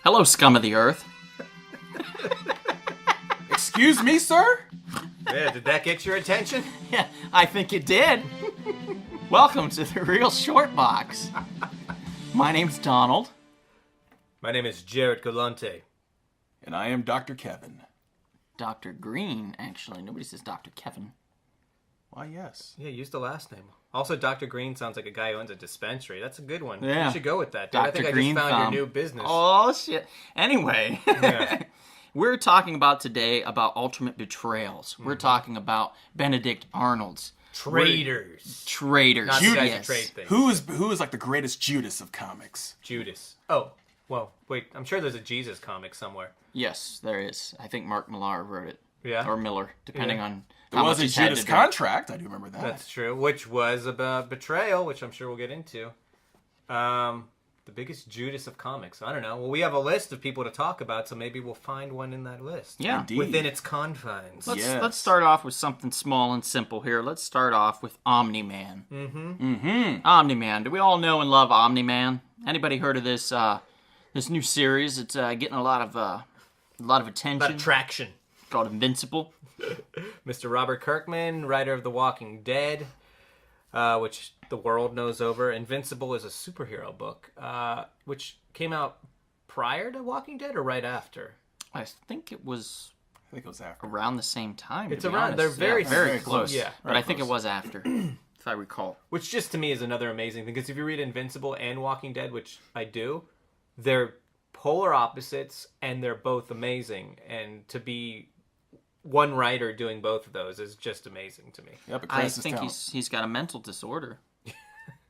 Hello, scum of the earth. Excuse me, sir? Yeah, did that get your attention? Yeah, I think it did. Welcome to the Real Short Box. My name's Donald. My name is Jared Galante. And I am Dr. Kevin. Dr. Green, actually. Nobody says Dr. Kevin. Why, yes. Yeah, use the last name. Also, Dr. Green sounds like a guy who owns a dispensary. That's a good one. Yeah. You should go with that, dude. I think I Green just found Thumb. your new business. Oh, shit. Anyway. Yeah. We're talking about today about Ultimate Betrayals. We're talking about Benedict Arnold's Traitors. Traitors. Not the guys who Yes. trade things. Who is like the greatest Judas of comics? Judas. Oh, well, wait. I'm sure there's a Jesus comic somewhere. Yes, there is. I think Mark Millar wrote it. Yeah? Or Miller, depending Yeah. on There how was much a he's had Judas to drink. contract. I do remember that. That's true. Which was about betrayal, which I'm sure we'll get into. The biggest Judas of comics. I don't know. Well, we have a list of people to talk about, so maybe we'll find one in that list. Yeah. Indeed. Within its confines. Let's start off with something small and simple here. Let's start off with Omni-Man. Omni-Man. Do we all know and love Omni-Man? Anybody heard of this this new series? It's getting a lot of attention. About traction. Called Invincible. Mr. Robert Kirkman, writer of The Walking Dead, which the world knows over. Invincible is a superhero book, which came out prior to Walking Dead or right after? I think it was I think it was after. around the same time. It's to be around. honest. They're very, Yeah, very very close. close. Yeah. But I think it was after, if I recall. Which just to me is another amazing thing, because if you read Invincible and Walking Dead, which I do, they're polar opposites and they're both amazing. And to be one writer doing both of those is just amazing to me. Yep, it I crosses think town. he's got a mental disorder,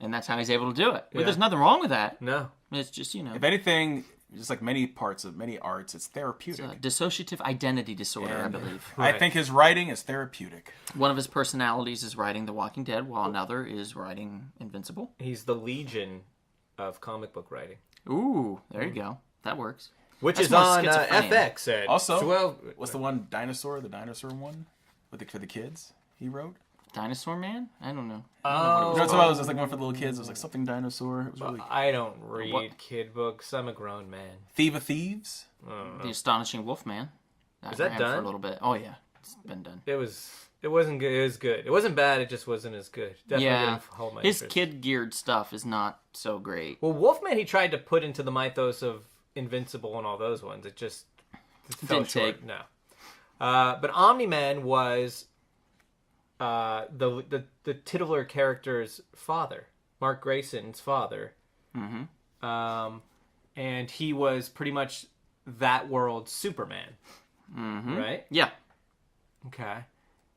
and that's how he's able to do it. But Yeah. there's nothing wrong with that. No. It's just If anything, just like many parts of many arts, it's therapeutic. dissociative identity disorder, I And believe. I think his writing is therapeutic. One of his personalities is writing The Walking Dead, while another is writing Invincible. He's the legion of comic book writing. Ooh, there you go. That works. Which That's is more on schizophrenia. FX. At Also, 12... what's the one the dinosaur one for the kids he wrote? Dinosaur Man? I don't know. Oh, You know, it was just like one for the little kids. It was like something dinosaur. It was really I don't read What? kid books. I'm a grown man. Thief of Thieves. The Astonishing Wolfman. Is that ran done? For a little bit. Oh, yeah. It's been done. It wasn't good. It was good. It wasn't bad. It just wasn't as good. Definitely Yeah. didn't hold my His interest. kid-geared stuff is not so great. Well, Wolfman he tried to put into the mythos of Invincible and all those ones. It just fell Didn't short. take. No. But Omni-Man was the titular character's father, Mark Grayson's father. Mm-hmm. And he was pretty much that world's Superman. Mm-hmm. Right? Yeah. Okay.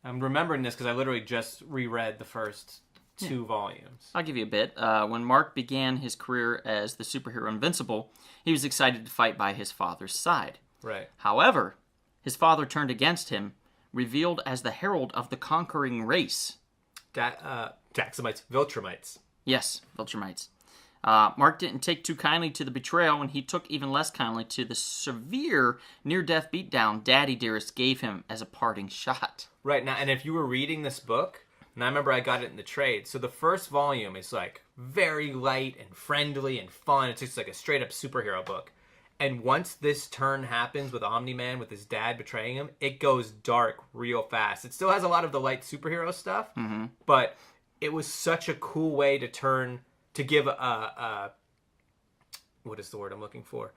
I'm remembering this because I literally just reread the first two volumes. I'll give you a bit. When Mark began his career as the superhero Invincible, he was excited to fight by his father's side. Right. However, his father turned against him, revealed as the herald of the conquering race. Daxamites, Viltrumites. Yes, Viltrumites. Mark didn't take too kindly to the betrayal, and he took even less kindly to the severe near-death beatdown Daddy Dearest gave him as a parting shot. Right, now, and if you were reading this book, and I remember I got it in the trade, so the first volume is like very light and friendly and fun. It's just like a straight up superhero book. And once this turn happens with Omni-Man, with his dad betraying him, it goes dark real fast. It still has a lot of the light superhero stuff, but it was such a cool way to give a what is the word I'm looking for?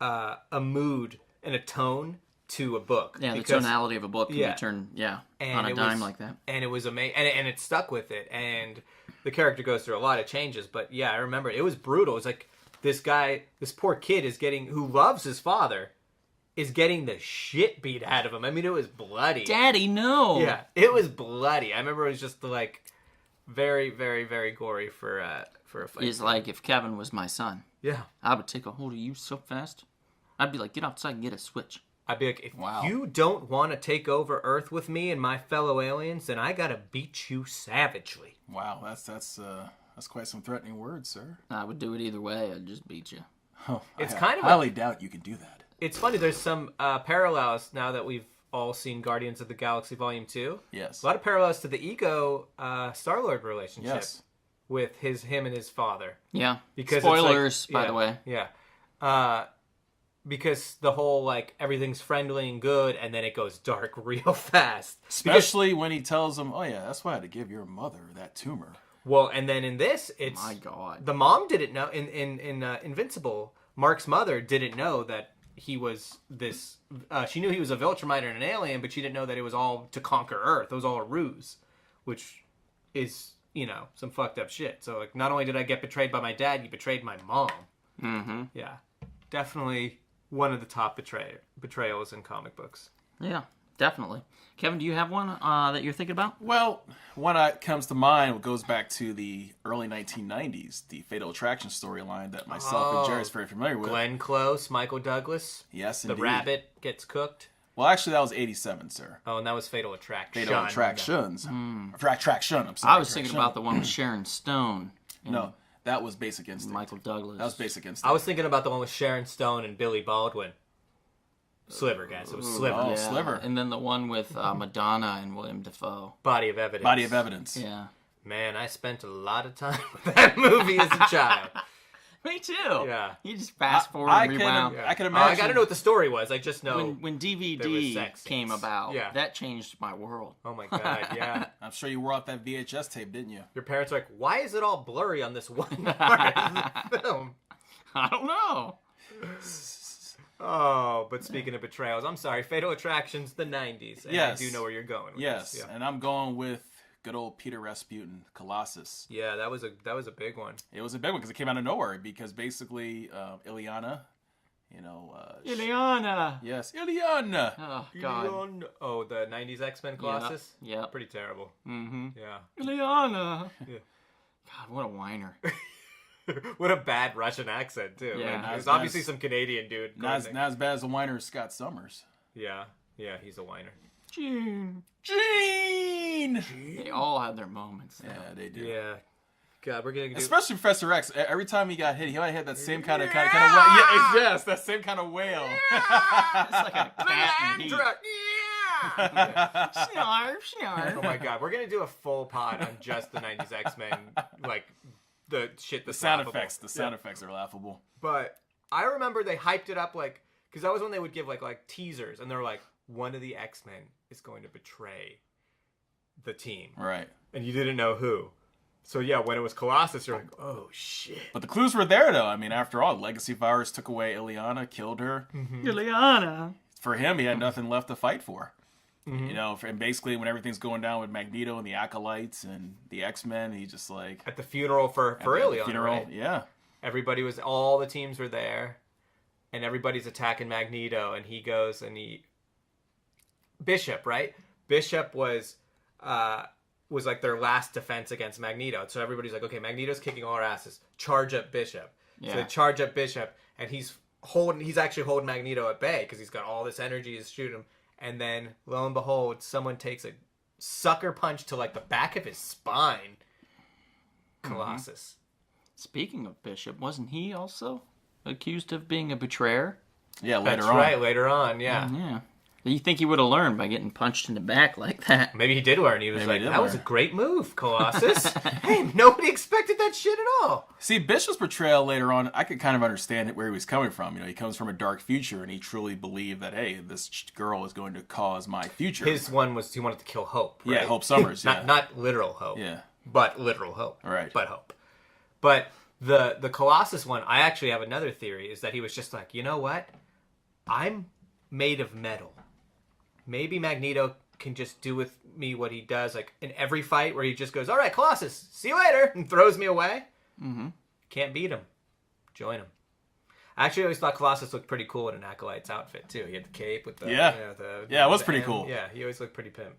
A mood and a tone to a book. Yeah, the Because- tonality of a book can Yeah. be turned, and on a it dime was- like that. And it was amazing, and it stuck with it. And the character goes through a lot of changes, but yeah, I remember it was brutal. It's like this poor kid who loves his father, is getting the shit beat out of him. I mean, it was bloody. Daddy, no! Yeah, it was bloody. I remember it was just like very, very, very gory for a fight. He's like, if Kevin was my son, Yeah, I would take a hold of you so fast. I'd be like, get outside and get a switch. I'd be like, if Wow. you don't want to take over Earth with me and my fellow aliens, then I gotta beat you savagely. Wow, that's quite some threatening words, sir. I would do it either way. I'd just beat you. Oh, It's I kind of highly doubt you can do that. It's funny, there's some parallels now that we've all seen Guardians of the Galaxy Volume 2. Yes. A lot of parallels to the Ego Star-Lord relationship Yes. with him and his father. Yeah. Because Spoilers, it's by yeah, the way. Yeah. because the whole, like, everything's friendly and good, and then it goes dark real fast. Especially when he tells him, oh yeah, that's why I had to give your mother that tumor. Well, and then in this, it's... My God. The mom didn't know, in Invincible, Mark's mother didn't know that he was this... she knew he was a Viltrumite and an alien, but she didn't know that it was all to conquer Earth. It was all a ruse, which is, you know, some fucked up shit. So, like, not only did I get betrayed by my dad, you betrayed my mom. Mm-hmm. Yeah. Definitely one of the top betrayals in comic books. Yeah, definitely. Kevin, do you have one that you're thinking about? Well, one that comes to mind goes back to the early 1990s, the Fatal Attraction storyline that myself and Jerry is very familiar with. Glenn Close, Michael Douglas. Yes, The indeed. rabbit gets cooked. Well, actually, that was 87, sir. Oh, and that was Fatal Attraction. Fatal Attractions. Attraction, I'm sorry. I was thinking about the one with Sharon Stone. No, that was Basic Instinct. Michael Douglas. That was Basic Instinct. I was thinking about the one with Sharon Stone and Billy Baldwin. Sliver, guys. It was Sliver. Oh, Yeah, Sliver. and then the one with Madonna and William Dafoe. Body of Evidence. Body of Evidence. Yeah. Man, I spent a lot of time with that movie as a child. Me too. Yeah. You just fast forward I and can- rewound. I can I imagine. gotta know what the story was. I just know. When there was DVD sex came scenes. about, Yeah. that changed my world. Oh my god, yeah. I'm sure you wore out that VHS tape, didn't you? Your parents are like, why is it all blurry on this one part of the film? I don't know. Oh, but speaking of betrayals, I'm sorry, Fatal Attraction's the 90s. And Yes. I do know where you're going with Yes, this. Yeah. and I'm going with good old Peter Rasputin, Colossus. Yeah, that was a big one. It was a big one because it came out of nowhere because basically Ileana, you know... Ileana. Yes, Ileana! Oh, God. Oh, the 90s X-Men Colossus? Yeah. Pretty terrible. Mm-hmm. Yeah. Ileana. Yeah. God, what a whiner. What a bad Russian accent, too. Yeah. Like, it was Not- obviously some Canadian dude. Not as bad as the whiner as Scott Summers. Yeah, he's a whiner. Gene. Gene! They all had their moments. Though. Yeah, they do. Yeah. God, we're gonna do... Especially Professor X. Every time he got hit, he had that same kind of wail. Yeah, yes, that same kind of wail. It's like a cat in heat. Snarf, Oh snarf. my god, we're gonna do a full pod on just the 90s X-Men, like, the shit that's The sound laughable. effects. The sound effects are laughable. But I remember they hyped it up, like, because that was when they would give, like teasers, and they were like, one of the X-Men is going to betray the team. Right. And you didn't know who. So yeah, when it was Colossus, you're like, oh shit. But the clues were there, though. I mean, after all, Legacy Virus took away Ileana, killed her. Ileana. For him, he had nothing left to fight for. You know, and basically when everything's going down with Magneto and the Acolytes and the X-Men, he just like... At the funeral for at the Ileana, funeral, right? yeah. All the teams were there, and everybody's attacking Magneto, and he goes and Bishop, right? Bishop was like their last defense against Magneto. So everybody's like, okay, Magneto's kicking all our asses. Charge up Bishop. So Yeah. they charge up Bishop, and he's actually holding Magneto at bay because he's got all this energy to shoot him. And then, lo and behold, someone takes a sucker punch to, like, the back of his spine. Colossus. Speaking of Bishop, wasn't he also accused of being a betrayer? Yeah, later That's on. right, later on, yeah. Yeah. You think he would have learned by getting punched in the back like that? Maybe he did learn. He was Maybe like, he did that was a learn. great move, Colossus. Hey, nobody expected that shit at all. See, Bishop's portrayal later on, I could kind of understand where he was coming from. You know, he comes from a dark future, and he truly believed that, hey, this girl is going to cause my future. His one was he wanted to kill Hope. Right? Yeah, Hope Summers, yeah. Not literal Hope. Yeah. But literal Hope. Right. But Hope. But the Colossus one, I actually have another theory, is that he was just like, you know what? I'm made of metal. Maybe Magneto can just do with me what he does, like in every fight where he just goes, all right, Colossus, see you later, and throws me away. Mm-hmm. Can't beat him. Join him. I actually always thought Colossus looked pretty cool in an Acolyte's outfit, too. He had the cape with the... Yeah. Yeah, it was pretty M. cool. Yeah, he always looked pretty pimp.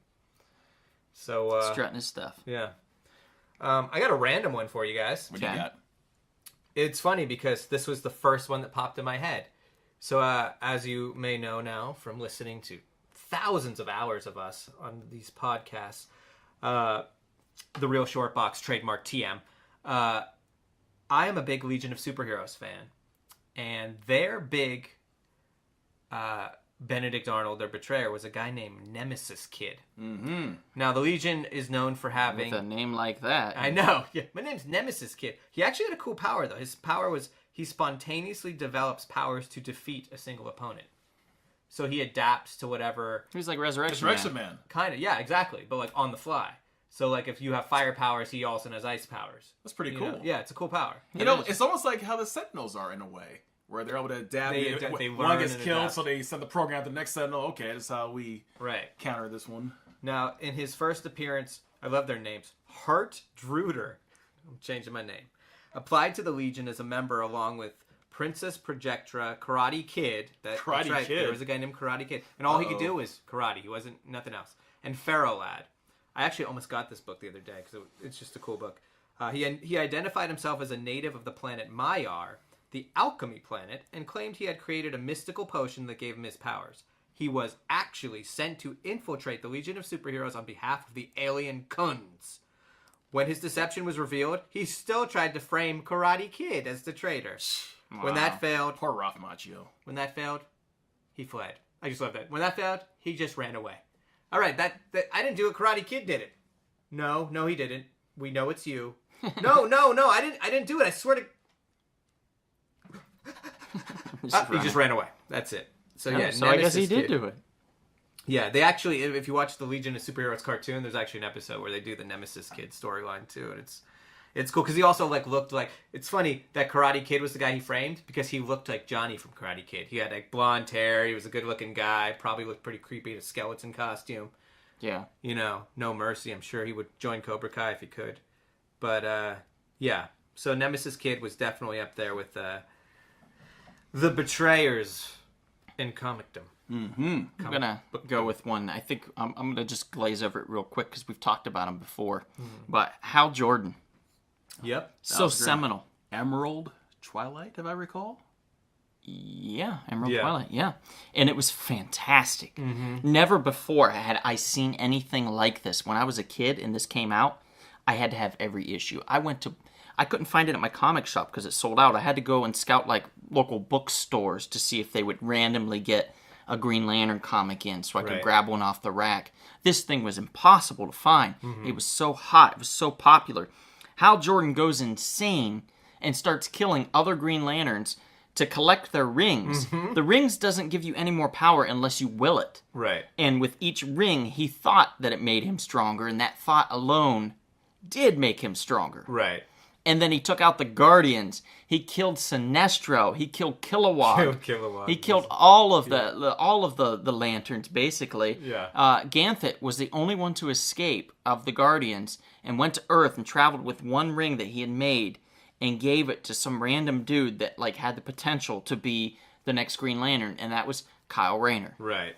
So, Strutting his stuff. yeah. I got a random one for you guys. What do you Okay. got? It's funny because this was the first one that popped in my head. So, as you may know now from listening to thousands of hours of us on these podcasts, the Real Short Box, trademark TM, I am a big Legion of Superheroes fan. And their big Benedict Arnold, their betrayer, was a guy named Nemesis Kid. Mm-hmm. Now, the Legion is known for having... With a name like that. I know. Yeah, my name's Nemesis Kid. He actually had a cool power, though. His power was he spontaneously develops powers to defeat a single opponent. So he adapts to whatever. He was like Resurrection Man. Kind of, yeah, exactly. But like on the fly. So like if you have fire powers, he also has ice powers. That's pretty You cool. know? Yeah, it's a cool power. It's almost like how the Sentinels are in a way, where they're able to adapt. They one learn gets and killed, adapt. so they send the program to the next Sentinel. Okay, that's how we Right. counter this one. Now, in his first appearance, I love their names. Hart Druder. I'm changing my name. Applied to the Legion as a member along with Princess Projectra, Karate Kid. That's right. Kid. There was a guy named Karate Kid. And all he could do was karate. He wasn't nothing else. And Pharaoh Lad. I actually almost got this book the other day because it's just a cool book. He identified himself as a native of the planet Maiar, the alchemy planet, and claimed he had created a mystical potion that gave him his powers. He was actually sent to infiltrate the Legion of Superheroes on behalf of the alien Khunds. When his deception was revealed, he still tried to frame Karate Kid as the traitor. Wow. When that failed, Poor Ralph Macchio. when that failed, he fled. I just love that. When that failed, he just ran away. All right, that I didn't do it. Karate Kid did it. No, he didn't. We know it's you. No, I didn't do it. I swear to. He just ran away. That's it. So yeah, so I guess he Nemesis did do it. Yeah, they actually, if you watch the Legion of Superheroes cartoon, there's actually an episode where they do the Nemesis Kid storyline too, and it's cool because he also like looked like. It's funny that Karate Kid was the guy he framed because he looked like Johnny from Karate Kid. He had like blonde hair. He was a good-looking guy. Probably looked pretty creepy in a skeleton costume. Yeah. You know, no mercy. I'm sure he would join Cobra Kai if he could. But yeah, so Nemesis Kid was definitely up there with the betrayers in comicdom. I'm gonna go with one. I think I'm gonna just glaze over it real quick because we've talked about him before. But Hal Jordan, Yep. so seminal. Emerald Twilight, if I recall. Yeah, Emerald Yeah. Twilight. Yeah, and it was fantastic. Never before had I seen anything like this. When I was a kid and this came out, I had to have every issue. I couldn't find it at my comic shop because it sold out. I had to go and scout like local bookstores to see if they would randomly get a Green Lantern comic in so I could Right. grab one off the rack. This thing was impossible to find. It was so hot. It was so popular. Hal Jordan goes insane and starts killing other Green Lanterns to collect their rings. The rings doesn't give you any more power unless you will it. Right. And with each ring, he thought that it made him stronger, and that thought alone did make him stronger. Right. And then he took out the Guardians. He killed Sinestro. He killed Kilowog. Kilowog. He killed all of the lanterns, basically. Yeah. Ganthet was the only one to escape of the Guardians and went to Earth and traveled with one ring that he had made and gave it to some random dude that like had the potential to be the next Green Lantern, and that was Kyle Rayner. Right.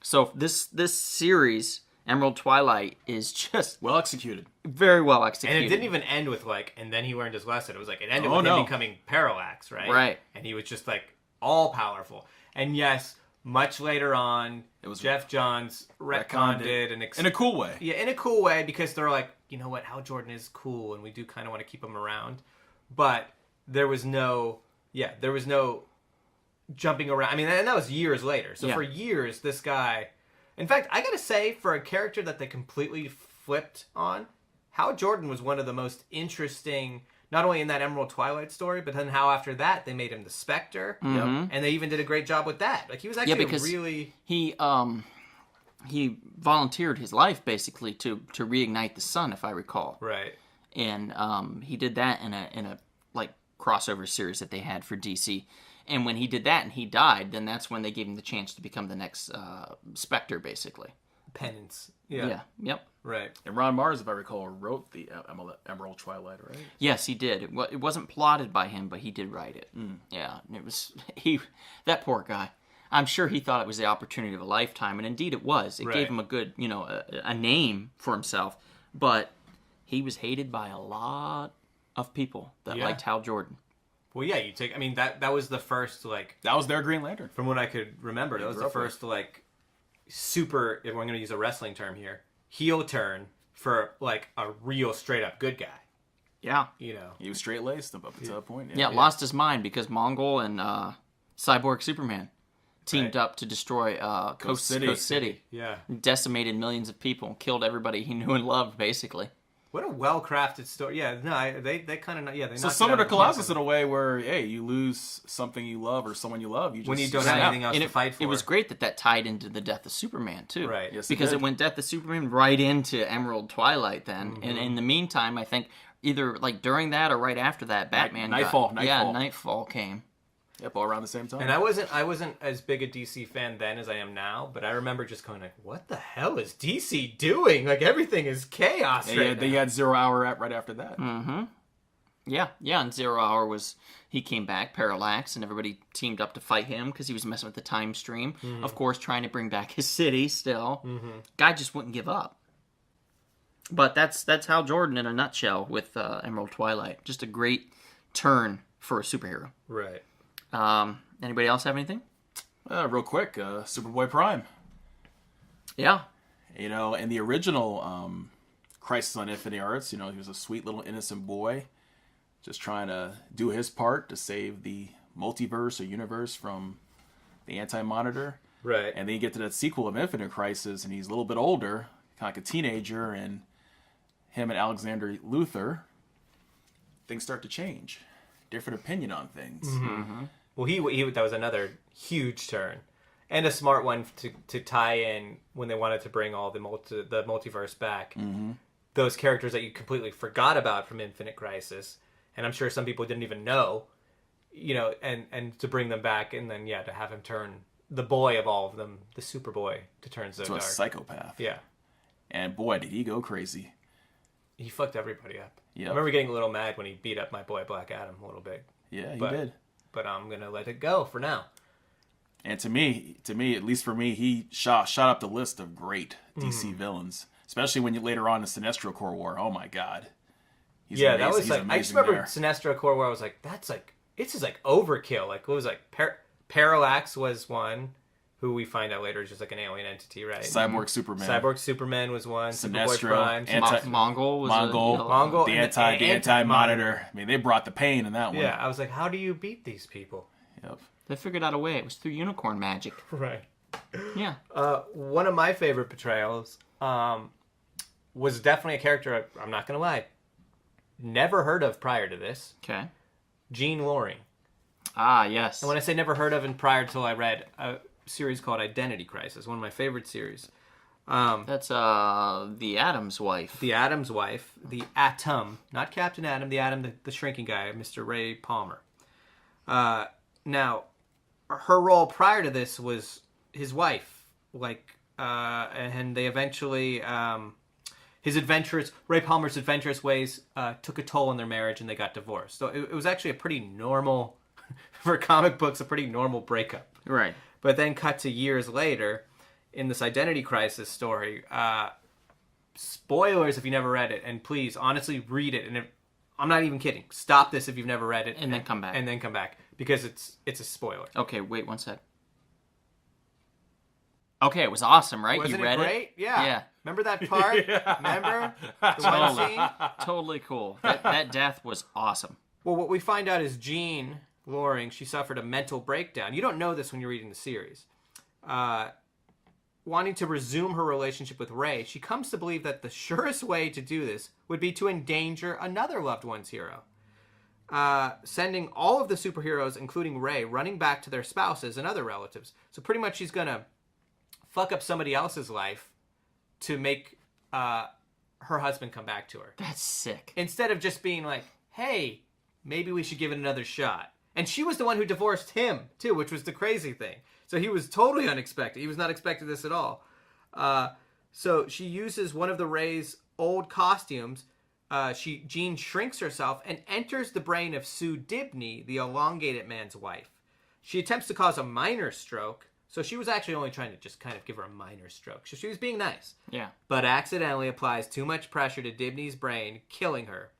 So this series, Emerald Twilight, is just Well executed. very well executed. And it didn't even end with like, and then he learned his lesson. It was like, it ended Oh, with no. him becoming Parallax, right? Right. And he was just like all powerful. And yes, much later on, It was Jeff Johns retconned it and in a cool way. yeah, in a cool way because they're like, you know what, Hal Jordan is cool, and we do kind of want to keep him around. But there was no jumping around. I mean, and that was years later. So Yeah. for years, this guy. In fact, I gotta say, for a character that they completely flipped on, Hal Jordan was one of the most interesting. Not only in that Emerald Twilight story, but then how after that they made him the Spectre, and they even did a great job with that. Like he was actually because really. he volunteered his life basically to reignite the sun, if I recall. Right. And he did that in a like crossover series that they had for DC. And when he did that and he died, then that's when they gave him the chance to become the next Spectre, basically. Penance. Yeah. Yep. Right. And Ron Mars, if I recall, wrote the Emerald Twilight, right? Yes, he did. It wasn't plotted by him, but he did write it. Yeah, and it was that poor guy. I'm sure he thought it was the opportunity of a lifetime, and indeed it was. It Right. gave him a good, a name for himself. But he was hated by a lot of people that liked Hal Jordan. Well, yeah. I mean, that was the first like. That was their Green Lantern. From what I could remember, that was the first like super. If I'm going to use a wrestling term here, heel turn for like a real straight up good guy. Yeah. You know. He was straight laced up to that point. Yeah, lost his mind because Mongol and Cyborg Superman teamed Right. up to destroy Coast City. Yeah. Decimated millions of people, killed everybody he knew and loved, basically. What a well-crafted story. Yeah, no, they kind of, yeah. They So knocked it some of out the of the Colossus park. in a way where, hey, you lose something you love or someone you love, you just When you don't snap. have anything else And to fight for. it was great that tied into the death of Superman too, Right. Yes, because did. it went death of Superman right into Emerald Twilight. Then, and in the meantime, I think either like during that or right after that, Batman Nightfall. Yeah, Nightfall came. Yep, all around the same time. And I wasn't as big a DC fan then as I am now, but I remember just going like, "What the hell is DC doing? Like everything is chaos right they now." had 0 Hour right after that. Yeah, and 0 Hour he came back, Parallax, and everybody teamed up to fight him because he was messing with the time stream. Of course, trying to bring back his city still. Guy just wouldn't give up. But that's Hal Jordan in a nutshell with Emerald Twilight. Just a great turn for a superhero. Right. Anybody else have anything? Real quick, Superboy Prime. Yeah. You know, in the original Crisis on Infinite Earths, you know, he was a sweet little innocent boy just trying to do his part to save the multiverse or universe from the Anti-Monitor. Right. And then you get to that sequel of Infinite Crisis, and he's a little bit older, kind of like a teenager, and him and Alexander Luthor, things start to change. Different opinion on things. Well, he that was another huge turn, and a smart one to tie in when they wanted to bring all the multiverse back. Those characters that you completely forgot about from Infinite Crisis, and I'm sure some people didn't even know, you know, and to bring them back, and then to have him turn the boy of all of them, the Superboy, to turn so To a dark. psychopath. Yeah, And boy, did he go crazy. he fucked everybody up. Yep. I remember getting a little mad when he beat up my boy Black Adam a little bit. Yeah, he But- did. But I'm gonna let it go for now. And to me, at least for me, he shot up the list of great DC villains, especially when you later on in Sinestro Corps War. Oh my God, he's That amazing. was He's like I just amazing remember there. Sinestro Corps where I was like, this is like overkill. Like what was Parallax was one, who we find out later is just like an alien entity, right? Cyborg Superman, Cyborg Superman was one. Superboy Sinestro, Prime. Mongol was Mongol, the and anti-monitor. I mean, they brought the pain in that one. Yeah, I was like, how do you beat these people? Yep. They figured out a way. It was through unicorn magic. Right. Yeah. One of my favorite Betrayals was definitely a character I'm not gonna lie, never heard of prior to this. Okay. Jean Loring. Ah, yes. And when I say never heard of and prior till I read a series called Identity Crisis, one of my favorite series. That's the Atom's wife. The Atom's wife, the Atom, not Captain Atom, the Atom, the shrinking guy, Mr. Ray Palmer. Now, her role prior to this was his wife, and they eventually, Ray Palmer's adventurous ways took a toll on their marriage, and they got divorced. So it was actually a pretty normal, for comic books, a pretty normal breakup. Right. But then cut to years later, in this Identity Crisis story, spoilers if you never read it, and please, honestly, read it. And I'm not even kidding. Stop this if you've never read it. And then come back. And then come back. Because it's a spoiler. Okay, wait one sec. Okay, it was awesome, right? Wasn't you read it great? Yeah. Yeah. Remember that part? Remember? The one scene? Totally cool. That death was awesome. Well, what we find out is Jean Loring, she suffered a mental breakdown. You don't know this when you're reading the series. Wanting to resume her relationship with Ray, she comes to believe that the surest way to do this would be to endanger another loved one's hero. Sending all of the superheroes, including Ray, running back to their spouses and other relatives. So pretty much she's going to fuck up somebody else's life to make her husband come back to her. That's sick. Instead of just being like, hey, maybe we should give it another shot. And she was the one who divorced him, too, which was the crazy thing. So he was totally unexpected. He was not expecting this at all. So she uses one of the Ray's old costumes. Jean shrinks herself and enters the brain of Sue Dibney, the elongated man's wife. She attempts to cause a minor stroke. So she was actually only trying to just kind of give her a minor stroke. So she was being nice. Yeah. But accidentally applies too much pressure to Dibney's brain, killing her.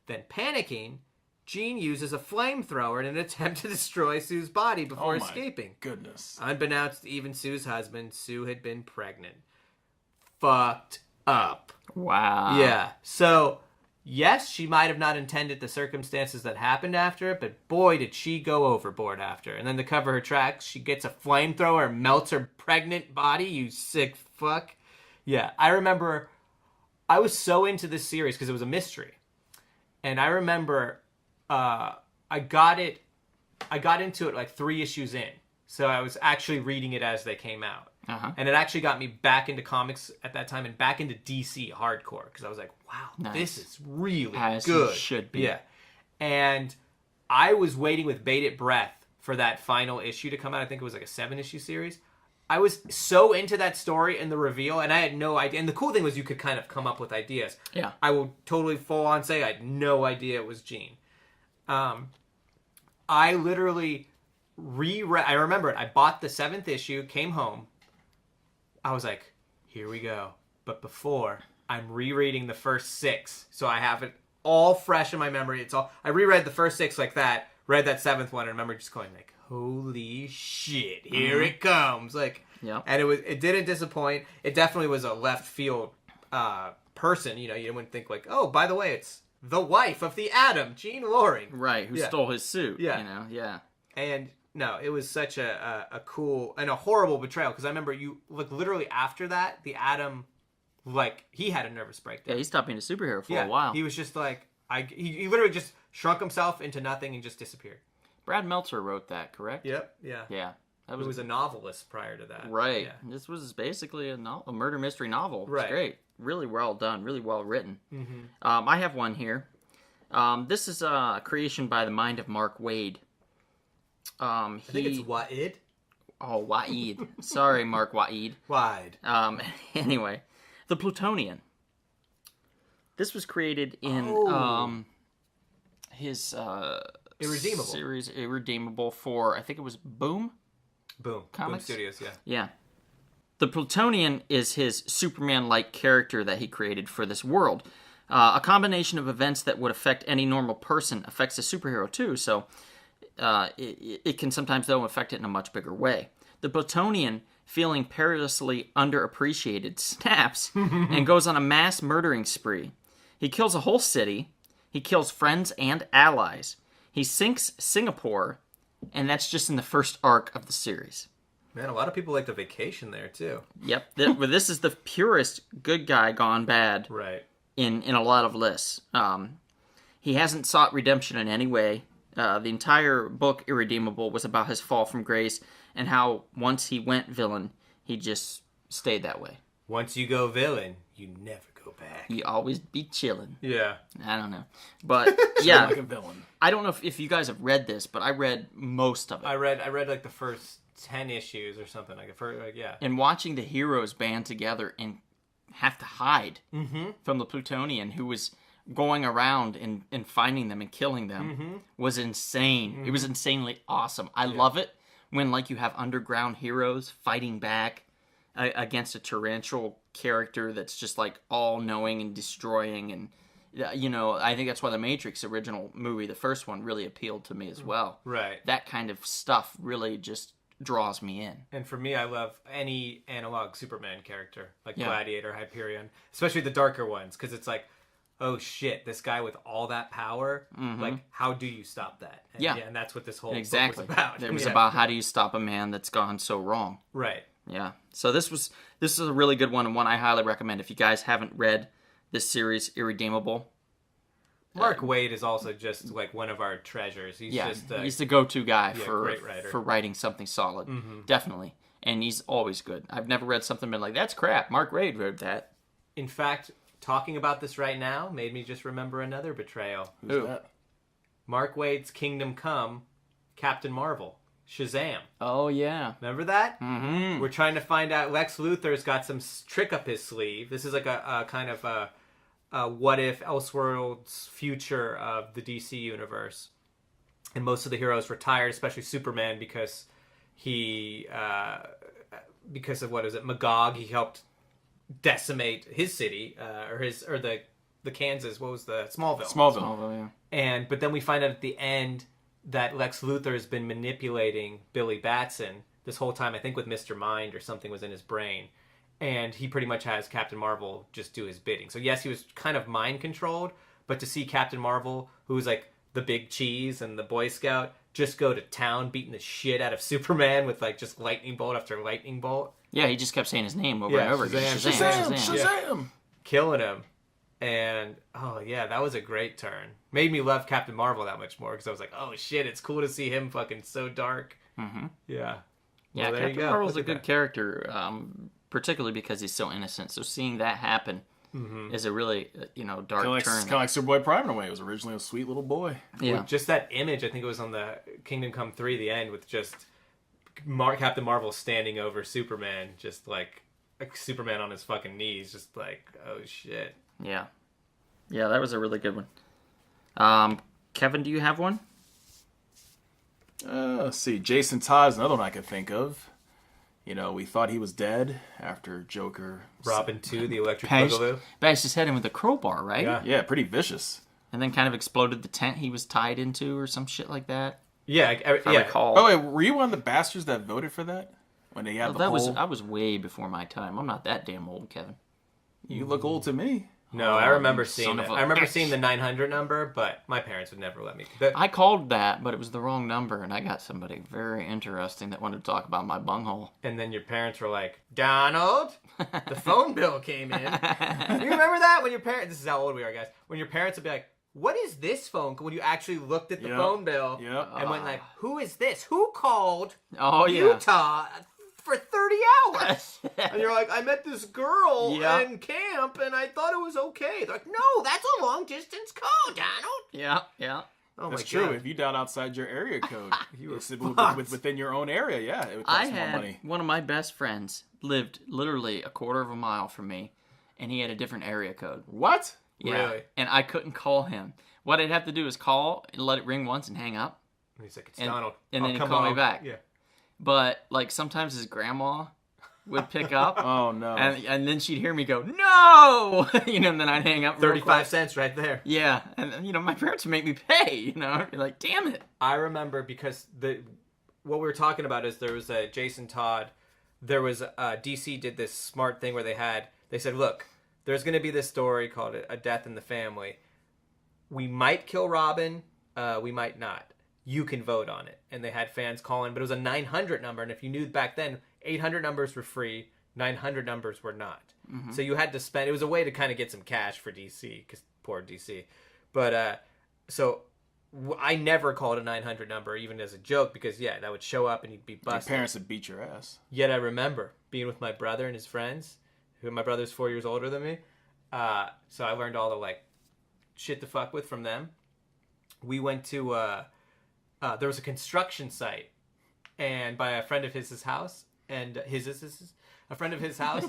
Then panicking, Jean uses a flamethrower in an attempt to destroy Sue's body before escaping. Goodness. Unbeknownst to even Sue's husband, Sue had been pregnant. Fucked up. Wow. Yeah. So, yes, she might have not intended the circumstances that happened after it, but boy, did she go overboard after. And then to cover her tracks, she gets a flamethrower and melts her pregnant body, you sick fuck. Yeah, I remember I was so into this series because it was a mystery. And I remember I got into it like 3 issues in. So I was actually reading it as they came out. Uh-huh. And it actually got me back into comics at that time and back into DC hardcore. Because I was like, wow, this is really as good. It should be. Yeah. And I was waiting with bated breath for that final issue to come out. I think it was like a 7-issue series. I was so into that story and the reveal, and I had no idea. And the cool thing was you could kind of come up with ideas. Yeah. I will totally full on say I had no idea it was Jean. I literally reread. I remember it. I bought the 7th issue, came home. I was like, here we go. But before, I'm rereading the first 6, so I have it all fresh in my memory. I reread the first 6 like that, read that 7th one, and remember just going like, holy shit, here it comes. Like, yeah. And it didn't disappoint. It definitely was a left field person. You know, you wouldn't think like, oh, by the way, it's the wife of the Atom, Jean Loring. Right, who stole his suit. Yeah. You know, yeah. And no, it was such a cool and a horrible betrayal, because I remember you, like, literally after that, the Atom, like, he had a nervous breakdown. Yeah, he stopped being a superhero for a while. He was just like, he literally just shrunk himself into nothing and just disappeared. Brad Meltzer wrote that, correct? Yep, yeah. Yeah. He was a novelist prior to that. Right. Yeah. This was basically a murder mystery novel. Right. It's great. Really well done. Really well written. Mm-hmm. I have one here. This is a creation by the mind of Mark Waid. I think it's Waid. Oh, Waid. Sorry, Mark Waid. Wide. Anyway, the Plutonian. This was created in his Irredeemable series, Irredeemable, for I think it was Boom. Boom Comics? Studios. Yeah. Yeah. The Plutonian is his Superman-like character that he created for this world. A combination of events that would affect any normal person affects a superhero too, so it can sometimes, though, affect it in a much bigger way. The Plutonian, feeling perilously underappreciated, snaps and goes on a mass murdering spree. He kills a whole city. He kills friends and allies. He sinks Singapore, and that's just in the first arc of the series. Man, a lot of people like the vacation there, too. Yep. This is the purest good guy gone bad. Right. In a lot of lists. He hasn't sought redemption in any way. The entire book, Irredeemable, was about his fall from grace and how once he went villain, he just stayed that way. Once you go villain, you never go back. You always be chilling. Yeah. I don't know. But, yeah. Like a villain. I don't know if you guys have read this, but I read most of it. I read like the first 10 issues or something. Yeah. And watching the heroes band together and have to hide from the Plutonian, who was going around and finding them and killing them, was insane. It was insanely awesome. I love it when, like, you have underground heroes fighting back against a torrential character that's just, like, all-knowing and destroying. And, you know, I think that's why the Matrix original movie, the first one, really appealed to me as well. Right. That kind of stuff really just draws me in. And for me, I love any analog Superman character, like Gladiator, Hyperion, especially the darker ones, because it's like, oh shit, this guy with all that power, like, how do you stop that? And, and that's what this whole book was about. It was about how do you stop a man that's gone so wrong. Right. Yeah. So this is a really good one, and one I highly recommend. If you guys haven't read this series, Irredeemable. Mark Waid is also just like one of our treasures. He's he's the go-to guy great writer. for writing something solid. Definitely. And he's always good. I've never read something been like, that's crap. Mark Waid wrote that. In fact, talking about this right now made me just remember another betrayal. Who's that? Mark Waid's Kingdom Come, Captain Marvel, Shazam. Oh, yeah. Remember that? Mm-hmm. We're trying to find out. Lex Luthor's got some trick up his sleeve. This is like a kind of a what if Elseworlds future of the DC universe. And most of the heroes retired, especially Superman, because because of what is it, Magog. He helped decimate his city, or the Kansas. What was the Smallville, yeah. But then we find out at the end that Lex Luthor has been manipulating Billy Batson this whole time. I think with Mr. Mind or something was in his brain. And he pretty much has Captain Marvel just do his bidding. So yes, he was kind of mind controlled, but to see Captain Marvel, who's like the big cheese and the Boy Scout, just go to town beating the shit out of Superman with like just lightning bolt after lightning bolt. Yeah, he just kept saying his name over and over again. Shazam. Shazam. Killing him. And, oh, yeah, that was a great turn. Made me love Captain Marvel that much more, because I was like, oh, shit, it's cool to see him fucking so dark. Mm-hmm. Yeah. Yeah, Well, Captain Marvel's a good character, particularly because he's so innocent. So seeing that happen is a really, dark turn. Kind of like Superboy Prime in a way. It was originally a sweet little boy. Yeah. With just that image, I think it was on the Kingdom Come 3, the end, with just Captain Marvel standing over Superman, just like Superman on his fucking knees, just like, oh, shit. Yeah. Yeah, that was a really good one. Kevin, do you have one? Let's see. Jason Todd's another one I could think of. We thought he was dead after Joker. Robin 2, the Electric Boogaloo. Bashed his head in with a crowbar, right? Yeah, pretty vicious. And then kind of exploded the tent he was tied into or some shit like that. Yeah, If I recall. Oh, wait, were you one of the bastards that voted for that? When they had the poll? I was way before my time. I'm not that damn old, Kevin. You look old to me. No, I remember seeing son it. of a I remember bitch. seeing the 900 number, but my parents would never let me. I called that, but it was the wrong number, and I got somebody very interesting that wanted to talk about my bunghole. And then your parents were like, Donald, the phone bill came in. You remember that? When your parents, this is how old we are, guys. When your parents would be like, what is this phone? When you actually looked at the phone bill and went like, who is this? Who called Utah for 30 hours? And you're like, I met this girl in camp and I thought it was okay. They're like, no, that's a long distance call, Donald. Yeah. Oh That's my true. God. If you dialed outside your area code, within your own area, it would I cost more had money. one of my best friends lived literally a quarter of a mile from me, and he had a different area code. What? Yeah. Really? And I couldn't call him. What I'd have to do is call and let it ring once and hang up. And he's like, it's Donald. And then I'll he'd come call me home. back. Yeah. But like sometimes his grandma would pick up. Oh no! And then she'd hear me go, no! And then I'd hang up. 35 cents right there. Yeah. And, my parents would make me pay, You're like, damn it. I remember because what we were talking about is there was a Jason Todd. There was DC did this smart thing where they said, look, there's going to be this story called A Death in the Family. We might kill Robin. We might not. You can vote on it. And they had fans call in, but it was a 900 number. And if you knew back then, 800 numbers were free, 900 numbers were not. Mm-hmm. So you had to spend, it was a way to kind of get some cash for DC, because poor DC. But, so I never called a 900 number, even as a joke, because, that would show up and you'd be busted. Your parents would beat your ass. Yet I remember being with my brother and his friends, who my brother's 4 years older than me. So I learned all the, shit to fuck with from them. We went to, there was a construction site, and by a friend of his house, and a friend of his house,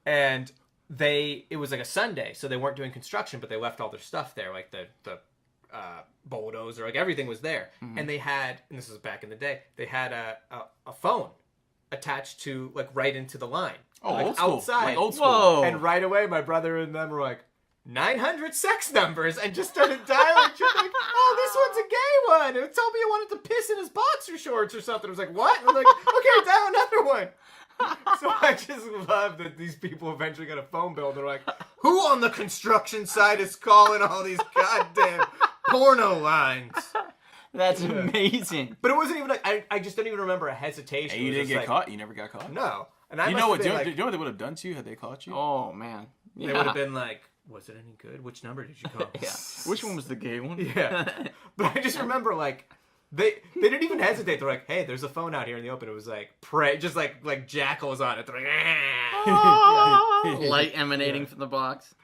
and it was like a Sunday, so they weren't doing construction, but they left all their stuff there, like the bulldozer, like everything was there, and they had, and this was back in the day, they had a phone attached to right into the line, old school. Outside, old school. Whoa. and right away my brother and them were like, 900 sex numbers, and just started dialing. She's like, oh, this one's a gay one. It told me he wanted to piss in his boxer shorts or something. I was like, what? And I'm like, okay, dial another one. So I just love that these people eventually got a phone bill. They're like, who on the construction site is calling all these goddamn porno lines? That's amazing. But it wasn't even I just don't even remember a hesitation. And you didn't get caught? You never got caught? No. And I you know what they would have done to you had they caught you? Oh, man. They would have been like, was it any good? Which number did you call? Yeah. Which one was the gay one? Yeah. But I just remember, they didn't even hesitate. They're like, hey, there's a phone out here in the open. It was like, just like jackals on it. They're like, light emanating from the box.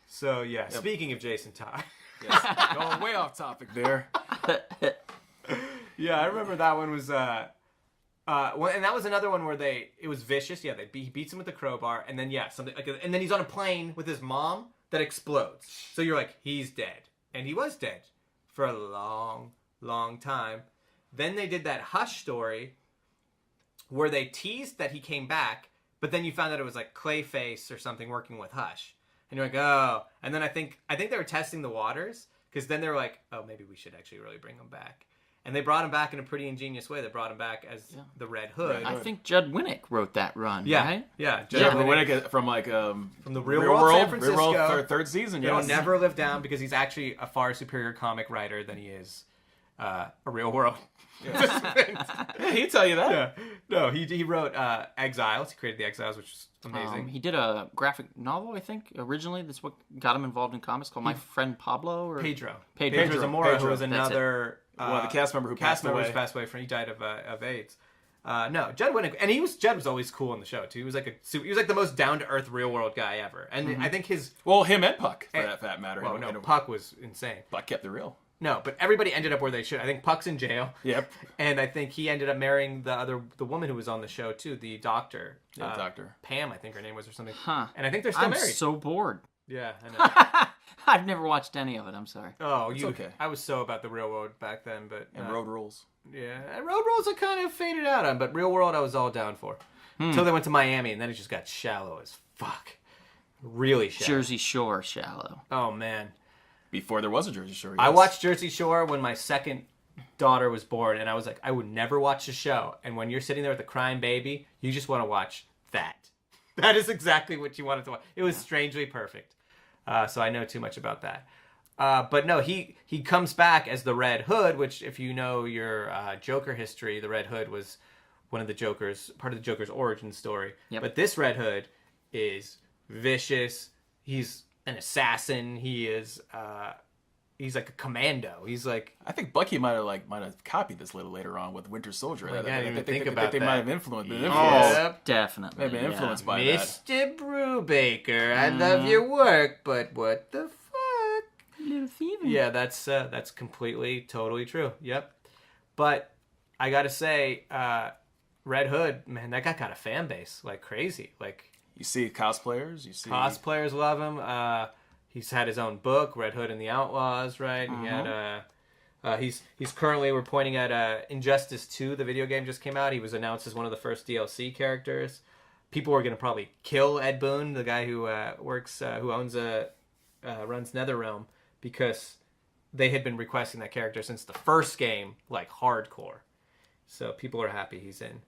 So, speaking of Jason Todd. Yes. Going way off topic there. Yeah, I remember that one was, and that was another one where it was vicious. Yeah, he beats him with the crowbar, and then, something like, and then he's on a plane with his mom that explodes. So you're like, he's dead. And he was dead for a long, long time. Then they did that Hush story where they teased that he came back, but then you found out it was like Clayface or something working with Hush. And you're like, oh. And then I think they were testing the waters, because then they were like, oh, maybe we should actually really bring him back. And they brought him back in a pretty ingenious way. They brought him back as the Red Hood. I think Judd Winnick wrote that run, right? Yeah. Judd Winnick from from the Real World, San Francisco. Real World third season, It'll never live down, because he's actually a far superior comic writer than he is a Real World. Yeah, he'd tell you that. No, he wrote Exiles. He created the Exiles, which is amazing. He did a graphic novel, I think, originally. That's what got him involved in comics, called My Friend Pablo. Or Pedro Zamora, who was another one of the cast members who passed away. He died of AIDS. No, Jed Winnick, and Jed was always cool on the show too. He was like the most down to earth, real world guy ever. And I think him and Puck for that matter. Well, no, Puck was insane. Puck kept it real. No, but everybody ended up where they should. I think Puck's in jail. Yep. And I think he ended up marrying the woman who was on the show too, the doctor. Yeah, doctor. Pam, I think her name was, or something. Huh. And I think they're still married. I'm so bored. Yeah, I know. I've never watched any of it. I'm sorry. Oh, it's okay. I was so about the Real World back then, but and Road Rules. Yeah, and Road Rules I kind of faded out on, but Real World I was all down for until they went to Miami, and then it just got shallow as fuck. Really shallow. Jersey Shore shallow. Oh man. Before there was a Jersey Shore. Yes. I watched Jersey Shore when my second daughter was born, and I was like, I would never watch the show. And when you're sitting there with a crying baby, you just want to watch that. That is exactly what you wanted to watch. It was strangely perfect. So I know too much about that. But no, he comes back as the Red Hood, which if you know your Joker history, the Red Hood was part of the Joker's origin story. Yep. But this Red Hood is vicious. He's an assassin. He is he's like a commando. He's like, I think Bucky might have copied this later on with Winter Soldier. I think they that. might have influenced. Oh, definitely. They've been influenced by that. Mr. Brubaker, I love your work, but what the fuck? Little thieving. Yeah, that's completely, totally true. Yep. But I gotta say, Red Hood, man, that guy got a fan base like crazy. Like, you see cosplayers, cosplayers love him. He's had his own book, Red Hood and the Outlaws, right? He had he's currently, we're pointing at Injustice 2, the video game just came out. He was announced as one of the first DLC characters. People are gonna probably kill Ed Boon, the guy who runs NetherRealm, because they had been requesting that character since the first game, like hardcore. So people are happy he's in.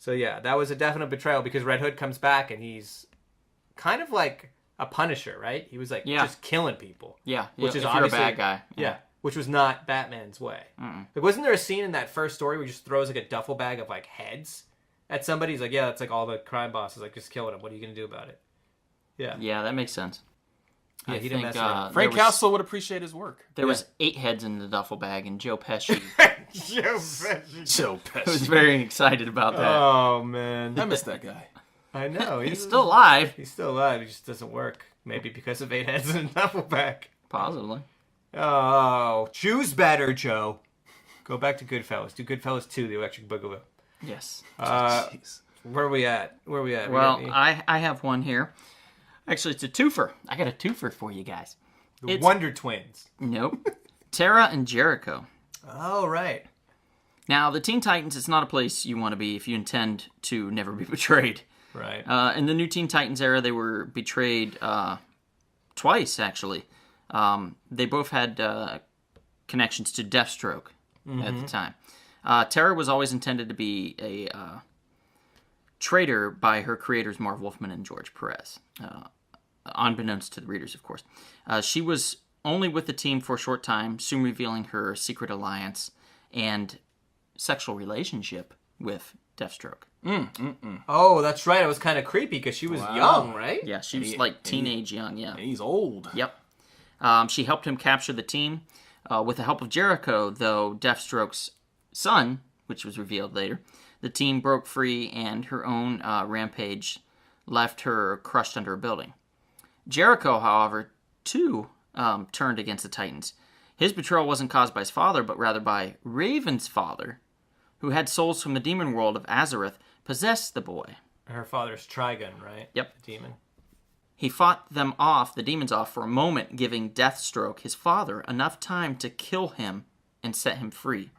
So yeah, that was a definite betrayal because Red Hood comes back and he's kind of like a Punisher, right? He was like just killing people. Yeah, which is if obviously you're a bad guy. Yeah, which was not Batman's way. Like, wasn't there a scene in that first story where he just throws like a duffel bag of like heads at somebody? He's like, yeah, that's like all the crime bosses, like just killing him. What are you gonna do about it? Yeah, yeah, that makes sense. Yeah, he didn't mess around. Frank Castle would appreciate his work. There was 8 heads in the duffel bag, and Joe Pesci. Joe Pesci was very excited about that. Oh man, I miss that guy. I know he's still alive. He's still alive. He just doesn't work. Maybe because of 8 heads in a duffel bag. Possibly. Oh, choose better, Joe. Go back to Goodfellas. Do Goodfellas 2, The Electric Boogaloo. Yes. Where are we at? Well, I have one here. Actually, it's a twofer. I got a twofer for you guys. The Wonder Twins. Nope. Terra and Jericho. Oh, right. Now, the Teen Titans, it's not a place you want to be if you intend to never be betrayed. Right. In the new Teen Titans era, they were betrayed twice, actually. They both had connections to Deathstroke at the time. Terra was always intended to be a traitor by her creators, Marv Wolfman and George Perez. Unbeknownst to the readers, of course. She was only with the team for a short time, soon revealing her secret alliance and sexual relationship with Deathstroke. Oh, that's right. It was kind of creepy because she was young, right? Yeah, she was like teenage young, yeah. He's old. Yep. She helped him capture the team. With the help of Jericho, though, Deathstroke's son, which was revealed later, the team broke free and her own rampage left her crushed under a building. Jericho, however, too turned against the Titans. His betrayal wasn't caused by his father, but rather by Raven's father, who had souls from the demon world of Azareth possess the boy. Her father's Trigun, right? Yep. The demon. He fought them off, the demons off, for a moment, giving Deathstroke, his father, enough time to kill him and set him free.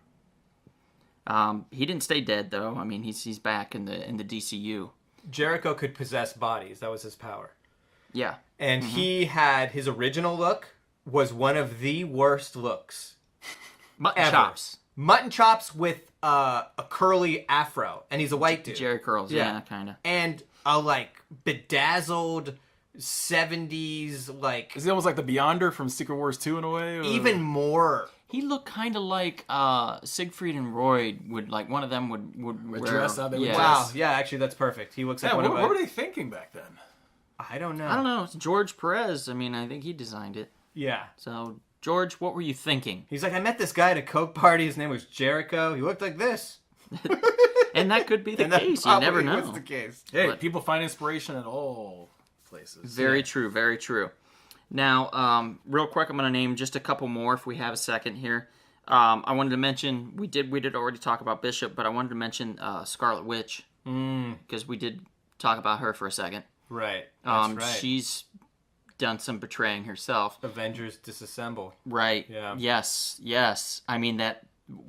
He didn't stay dead, though. I mean, he's back in the DCU. Jericho could possess bodies. That was his power. Yeah. And he had, his original look was one of the worst looks Mutton ever. chops. Mutton chops with a curly afro. And he's a white dude. Jerry curls, yeah kind of. And a, like, bedazzled 70s, like... Is he almost like the Beyonder from Secret Wars 2 in a way? Or? Even more He looked kind of like Siegfried and Roy would, like, one of them would wear. Dress how they would yeah. Wow. dress. Yeah, actually, that's perfect. He looks like Yeah, one what of were they thinking back then? I don't know. I don't know. It's George Perez. I mean, I think he designed it. Yeah. So, George, what were you thinking? He's like, I met this guy at a Coke party. His name was Jericho. He looked like this. And that could be the And that case. You never probably know. was the case. Hey, But- people find inspiration at all places. Very true. Very true. Now, real quick, I'm going to name just a couple more if we have a second here. I wanted to mention we did already talk about Bishop, but I wanted to mention Scarlet Witch because we did talk about her for a second. Right. That's right. She's done some betraying herself. Avengers disassemble. Right. Yeah. Yes. I mean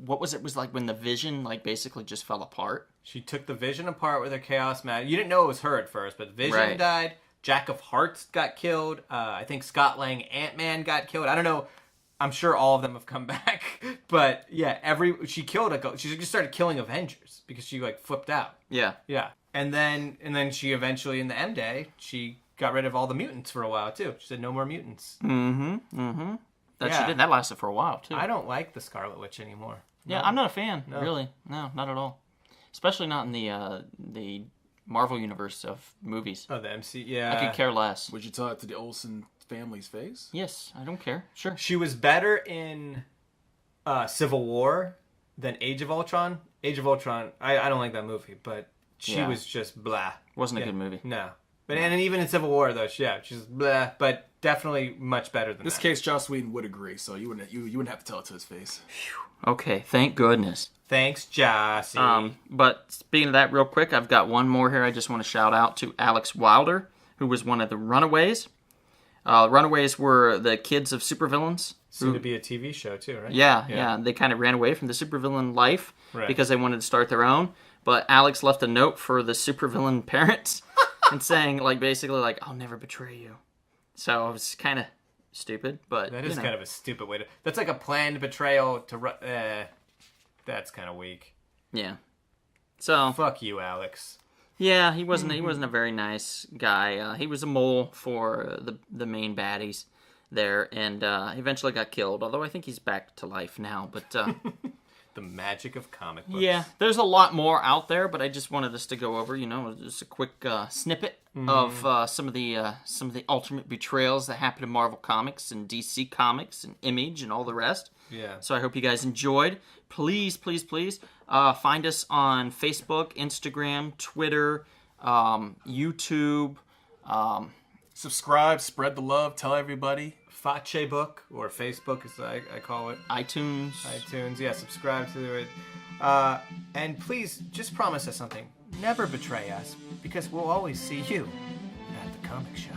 what was it? Was like when the Vision like basically just fell apart. She took the Vision apart with her Chaos Magic. You didn't know it was her at first, but Vision Right. died. Jack of Hearts got killed. I think Scott Lang Ant-Man got killed. I don't know. I'm sure all of them have come back. But yeah, she just started killing Avengers because she like flipped out. Yeah. Yeah. And then she eventually in the M Day, she got rid of all the mutants for a while too. She said no more mutants. That Yeah. she did. That lasted for a while too. I don't like the Scarlet Witch anymore. Yeah, I'm not a fan. Really, no, not at all. Especially not in the Marvel universe of movies. Oh, the MC. Yeah. I could care less. Would you tell it to the Olsen family's face? Yes, I don't care. Sure. She was better in Civil War than Age of Ultron. Age of Ultron, I don't like that movie, but she Yeah. was just blah. Wasn't a good movie. No. But and even in Civil War though, she's blah, but definitely much better than In this that. case, Joss Whedon would agree, so you wouldn't have to tell it to his face. Okay, thank goodness. Thanks, Jossie. But speaking of that, real quick, I've got one more here. I just want to shout out to Alex Wilder, who was one of the Runaways. Runaways were the kids of supervillains. Soon to be a TV show too, right? Yeah. They kind of ran away from the supervillain life Right. because they wanted to start their own. But Alex left a note for the supervillain parents and saying, like, basically, like, I'll never betray you. So it was kind of stupid, but That is kind of a stupid way to. That's like a planned betrayal to. That's kind of weak. yeah. So Fuck you, Alex. yeah, he wasn't a very nice guy. He was a mole for the main baddies there, and he eventually got killed. Although I think he's back to life now, but. The magic of comic books. Yeah, there's a lot more out there, but I just wanted us to go over, just a quick snippet of some of the ultimate betrayals that happened in Marvel Comics and DC Comics and Image and all the rest. Yeah. So I hope you guys enjoyed. Please find us on Facebook, Instagram, Twitter, YouTube. Subscribe, spread the love, tell everybody. Face book or Facebook as I call it. iTunes. Yeah, subscribe to it. And please just promise us something. Never betray us because we'll always see you at the comic shop.